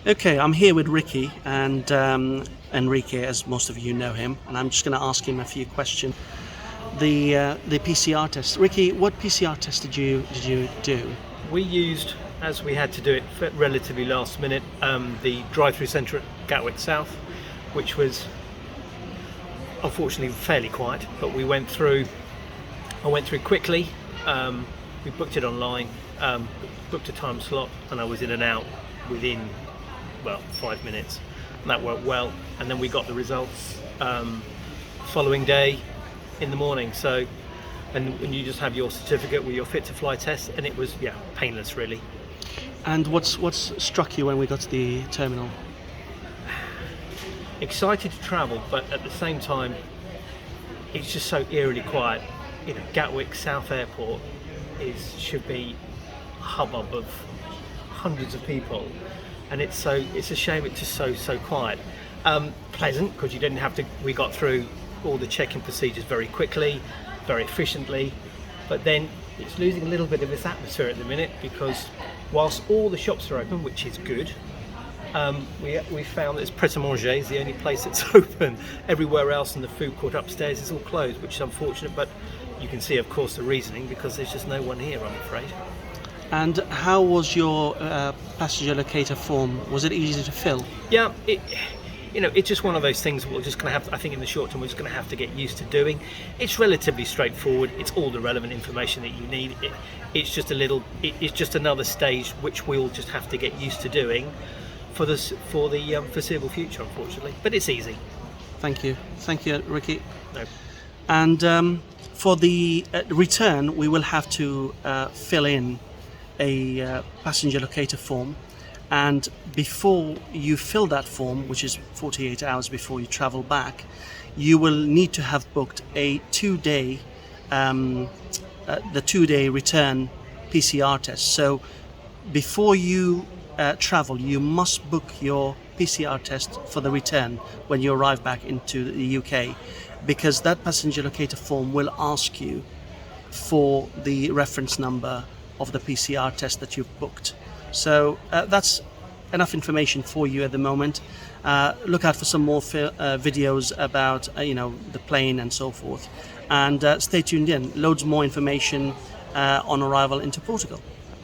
Okay, I'm here with Ricky and Enrique, as most of you know him, and I'm just going to ask him a few questions. The PCR test. Ricky, what PCR test did you do? We used, as we had to do it relatively last minute, the drive-through centre at Gatwick South, which was unfortunately fairly quiet, but we went through. I went through quickly. We booked it online, booked a time slot, and I was in and out within 5 minutes, and that worked well. And then we got the results following day in the morning. So, and you just have your certificate with your fit to fly test, and it was painless really. And what's struck you when we got to the terminal? Excited to travel, but at the same time, it's just so eerily quiet. You know, Gatwick South Airport should be a hubbub of hundreds of people, and it's a shame it's just so quiet. Pleasant because you didn't have to. We got through all the check-in procedures very quickly, very efficiently, but then it's losing a little bit of its atmosphere at the minute because whilst all the shops are open, which is good, we found that Pret a Manger is the only place that's open. Everywhere else in the food court upstairs is all closed, which is unfortunate, but you can see of course the reasoning because there's just no one here, I'm afraid. And how was your passenger locator form? Was it easy to fill? Yeah, it's just one of those things we're just going to have, I think in the short term, we're just going to have to get used to doing. It's relatively straightforward. It's all the relevant information that you need. It's just another stage which we'll just have to get used to doing for the foreseeable future, unfortunately. But it's easy. Thank you, Ricky. No. And for the return, we will have to fill in a passenger locator form. And before you fill that form, which is 48 hours before you travel back, you will need to have booked a 2-day, the 2-day return PCR test. So before you travel, you must book your PCR test for the return when you arrive back into the UK, because that passenger locator form will ask you for the reference number of the PCR test that you've booked. So that's enough information for you at the moment. Look out for some more videos about the plane and so forth, and stay tuned in. Loads more information on arrival into Portugal.